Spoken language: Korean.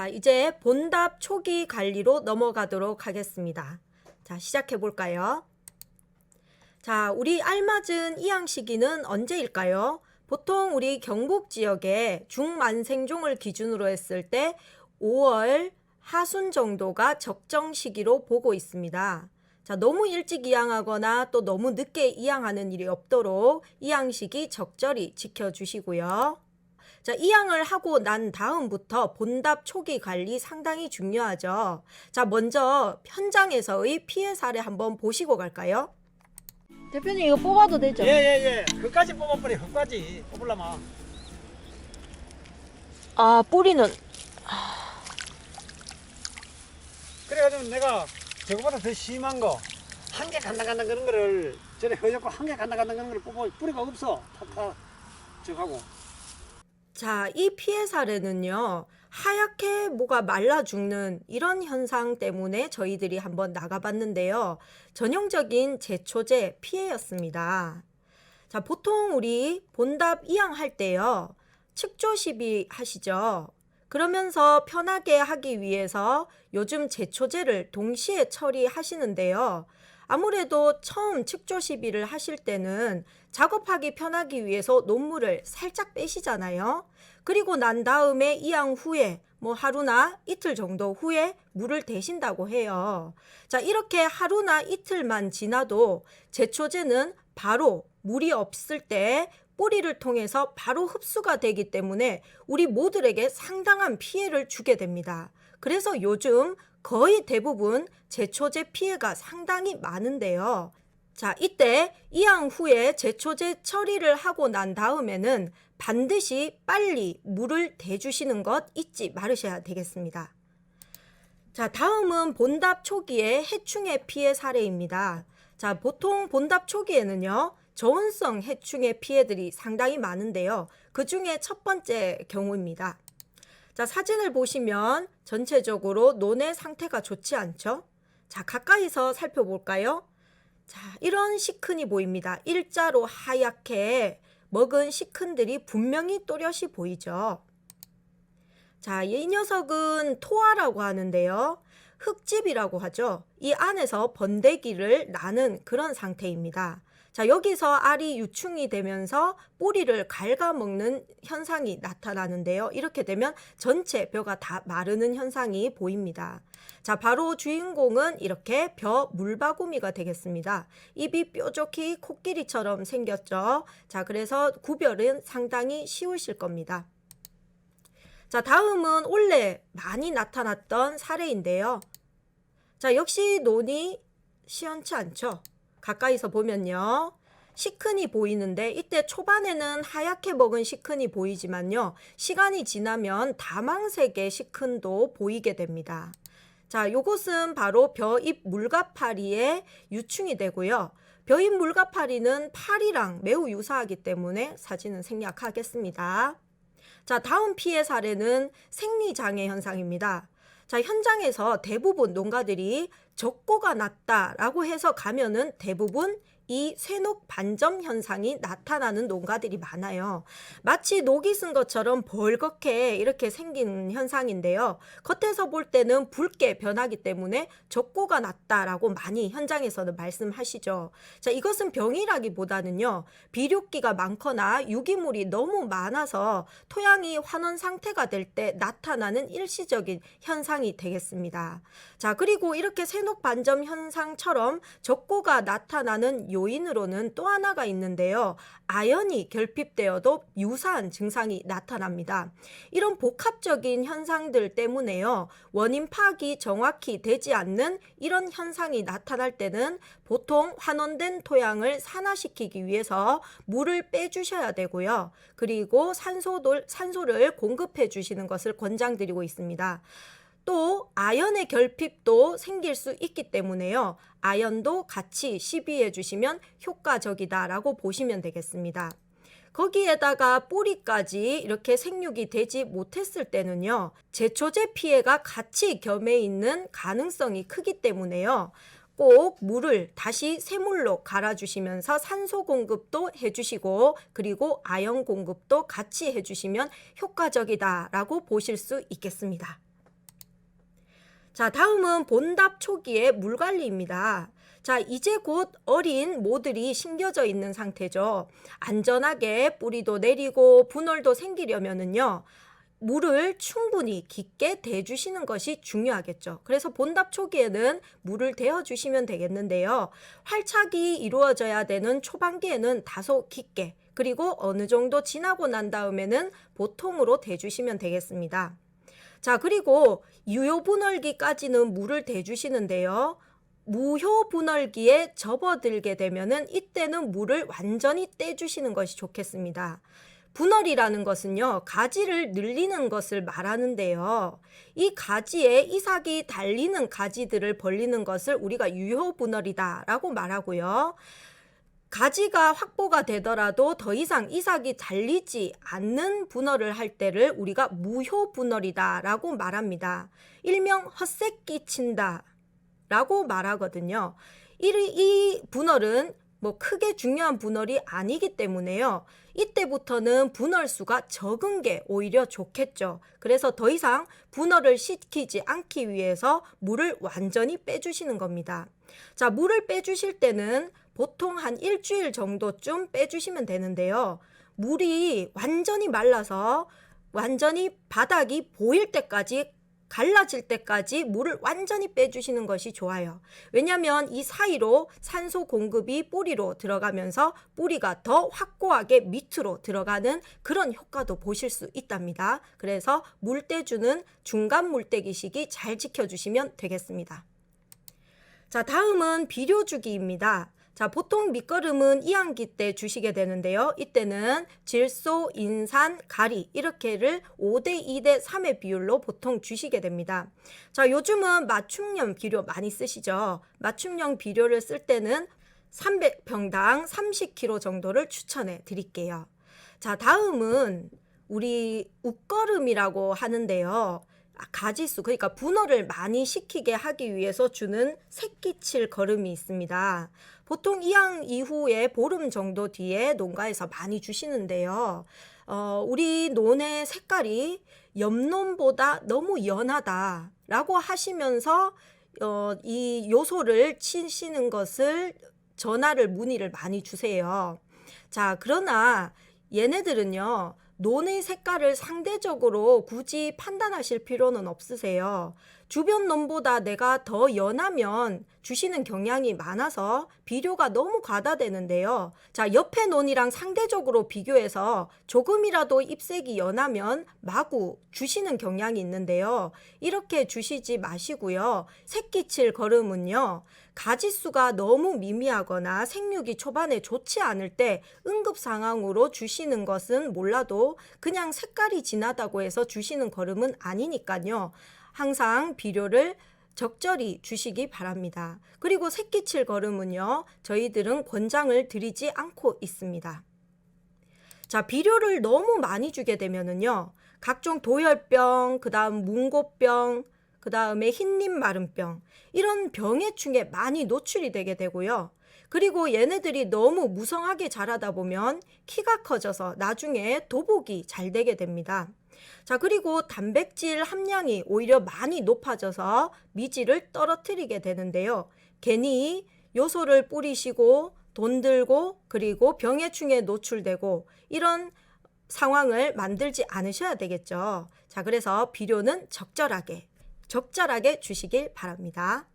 자, 이제 본답 초기 관리로 넘어가도록 하겠습니다. 자, 시작해 볼까요? 자, 우리 알맞은 이양 시기는 언제일까요? 보통 우리 경북 지역에 중만생종을 기준으로 했을 때 5월 하순 정도가 적정 시기로 보고 있습니다. 자, 너무 일찍 이양하거나 또 너무 늦게 이양하는 일이 없도록 이양 시기 적절히 지켜주시고요. 자, 이양을 하고 난 다음부터 본답 초기 관리 상당히 중요하죠. 자, 먼저 현장에서의 피해 사례 한번 보시고 갈까요? 대표님 이거 뽑아도 되죠? 예예예. 그까지 뽑아버려. 그까지 뽑으려면. 아 뿌리는 그래가지고 내가 저거보다 더 심한 거 한 개 간당간당 그런 거를 전에 허옇고 한 개 간당간당 그런 거를 뽑아 뿌리가 없어. 탁탁 저하고. 자, 이 피해 사례는요, 하얗게 뭐가 말라 죽는 이런 현상 때문에 저희들이 한번 나가봤는데요. 전형적인 제초제 피해였습니다. 자, 보통 우리 본답 이양할 때요, 측조 시비 하시죠. 그러면서 편하게 하기 위해서 요즘 제초제를 동시에 처리하시는데요. 아무래도 처음 측조 시비를 하실 때는 작업하기 편하기 위해서 논물을 살짝 빼시잖아요. 그리고 난 다음에 이양 후에 뭐 하루나 이틀 정도 후에 물을 대신다고 해요. 자, 이렇게 하루나 이틀만 지나도 제초제는 바로 물이 없을 때 뿌리를 통해서 바로 흡수가 되기 때문에 우리 모들에게 상당한 피해를 주게 됩니다. 그래서 요즘 거의 대부분 제초제 피해가 상당히 많은데요. 자, 이때 이양 후에 제초제 처리를 하고 난 다음에는 반드시 빨리 물을 대주시는 것 잊지 말으셔야 되겠습니다. 자, 다음은 본답 초기의 해충의 피해 사례입니다. 자, 보통 본답 초기에는요, 저온성 해충의 피해들이 상당히 많은데요. 그 중에 첫 번째 경우입니다. 자, 사진을 보시면 전체적으로 논의 상태가 좋지 않죠? 자, 가까이서 살펴볼까요? 자, 이런 시큰이 보입니다. 일자로 하얗게 먹은 시큰들이 분명히 또렷이 보이죠. 자, 이 녀석은 토아라고 하는데요. 흙집이라고 하죠. 이 안에서 번데기를 나는 그런 상태입니다. 자, 여기서 알이 유충이 되면서 뿌리를 갉아먹는 현상이 나타나는데요. 이렇게 되면 전체 벼가 다 마르는 현상이 보입니다. 자, 바로 주인공은 이렇게 벼 물바구미가 되겠습니다. 입이 뾰족히 코끼리처럼 생겼죠. 자, 그래서 구별은 상당히 쉬우실 겁니다. 자, 다음은 원래 많이 나타났던 사례인데요. 자, 역시 논이 시원치 않죠. 가까이서 보면요. 시큰이 보이는데 이때 초반에는 하얗게 먹은 시큰이 보이지만요. 시간이 지나면 다망색의 시큰도 보이게 됩니다. 자, 요것은 바로 벼잎 물가파리의 유충이 되고요. 벼잎 물가파리는 파리랑 매우 유사하기 때문에 사진은 생략하겠습니다. 자, 다음 피해 사례는 생리장애 현상입니다. 자, 현장에서 대부분 농가들이 적고가 났다라고 해서 가면은 대부분 이 쇠녹 반점 현상이 나타나는 농가들이 많아요. 마치 녹이 쓴 것처럼 벌겋게 이렇게 생긴 현상인데요. 겉에서 볼 때는 붉게 변하기 때문에 적고가 났다라고 많이 현장에서는 말씀하시죠. 자, 이것은 병이라기보다는요, 비료기가 많거나 유기물이 너무 많아서 토양이 환원 상태가 될 때 나타나는 일시적인 현상이 되겠습니다. 자, 그리고 이렇게 쇠녹 반점 현상처럼 적고가 나타나는 요인으로는 또 하나가 있는데요. 아연이 결핍되어도 유사한 증상이 나타납니다. 이런 복합적인 현상들 때문에요. 원인 파악이 정확히 되지 않는 이런 현상이 나타날 때는 보통 환원된 토양을 산화시키기 위해서 물을 빼주셔야 되고요. 그리고 산소를 공급해 주시는 것을 권장드리고 있습니다. 또 아연의 결핍도 생길 수 있기 때문에요. 아연도 같이 시비해 주시면 효과적이다라고 보시면 되겠습니다. 거기에다가 뿌리까지 이렇게 생육이 되지 못했을 때는요. 제초제 피해가 같이 겸해 있는 가능성이 크기 때문에요. 꼭 물을 다시 새물로 갈아주시면서 산소 공급도 해주시고 그리고 아연 공급도 같이 해주시면 효과적이다라고 보실 수 있겠습니다. 자, 다음은 본답 초기의 물 관리입니다. 자, 이제 곧 어린 모들이 심겨져 있는 상태죠. 안전하게 뿌리도 내리고 분월도 생기려면은요, 물을 충분히 깊게 대주시는 것이 중요하겠죠. 그래서 본답 초기에는 물을 대어주시면 되겠는데요. 활착이 이루어져야 되는 초반기에는 다소 깊게, 그리고 어느 정도 지나고 난 다음에는 보통으로 대주시면 되겠습니다. 자, 그리고 유효분월기까지는 물을 대주시는데요. 무효분월기에 접어들게 되면은 이때는 물을 완전히 떼주시는 것이 좋겠습니다. 분월이라는 것은요, 가지를 늘리는 것을 말하는데요. 이 가지에 이삭이 달리는 가지들을 벌리는 것을 우리가 유효분월이다라고 말하고요. 가지가 확보가 되더라도 더 이상 이삭이 달리지 않는 분월을 할 때를 우리가 무효분월이다라고 말합니다. 일명 헛새끼 친다라고 말하거든요. 이 분월은 뭐 크게 중요한 분월이 아니기 때문에요. 이때부터는 분월수가 적은 게 오히려 좋겠죠. 그래서 더 이상 분월을 시키지 않기 위해서 물을 완전히 빼주시는 겁니다. 자, 물을 빼주실 때는 보통 한 일주일 정도쯤 빼주시면 되는데요. 물이 완전히 말라서 완전히 바닥이 보일 때까지, 갈라질 때까지 물을 완전히 빼주시는 것이 좋아요. 왜냐하면 이 사이로 산소 공급이 뿌리로 들어가면서 뿌리가 더 확고하게 밑으로 들어가는 그런 효과도 보실 수 있답니다. 그래서 물 떼주는 중간 물떼기 시기 잘 지켜주시면 되겠습니다. 자, 다음은 비료주기입니다. 자, 보통 밑거름은 이항기 때 주시게 되는데요. 이때는 질소, 인산, 가리 이렇게를 5대 2대 3의 비율로 보통 주시게 됩니다. 자, 요즘은 맞춤형 비료 많이 쓰시죠. 맞춤형 비료를 쓸 때는 300평당 30kg 정도를 추천해 드릴게요. 자, 다음은 우리 웃거름이라고 하는데요. 가지수, 그러니까 분월을 많이 시키게 하기 위해서 주는 새끼칠 거름이 있습니다. 보통 이항 이후에 보름 정도 뒤에 농가에서 많이 주시는데요. 우리 논의 색깔이 옆논보다 너무 연하다라고 하시면서 이 요소를 치시는 것을 전화를 문의를 많이 주세요. 자, 그러나 얘네들은요, 논의 색깔을 상대적으로 굳이 판단하실 필요는 없으세요. 주변 논보다 내가 더 연하면 주시는 경향이 많아서 비료가 너무 과다되는데요. 자, 옆에 논이랑 상대적으로 비교해서 조금이라도 잎색이 연하면 마구 주시는 경향이 있는데요. 이렇게 주시지 마시고요. 새끼칠 거름은요, 가지수가 너무 미미하거나 생육이 초반에 좋지 않을 때 응급 상황으로 주시는 것은 몰라도 그냥 색깔이 진하다고 해서 주시는 거름은 아니니까요. 항상 비료를 적절히 주시기 바랍니다. 그리고 새끼칠 거름은요, 저희들은 권장을 드리지 않고 있습니다. 자, 비료를 너무 많이 주게 되면은요, 각종 도열병, 그 다음 뭉고병, 그 다음에 흰잎 마른병, 이런 병해충에 많이 노출이 되게 되고요. 그리고 얘네들이 너무 무성하게 자라다 보면 키가 커져서 나중에 도복이 잘 되게 됩니다. 자, 그리고 단백질 함량이 오히려 많이 높아져서 미질을 떨어뜨리게 되는데요. 괜히 요소를 뿌리시고 돈 들고 그리고 병해충에 노출되고 이런 상황을 만들지 않으셔야 되겠죠. 자, 그래서 비료는 적절하게 주시길 바랍니다.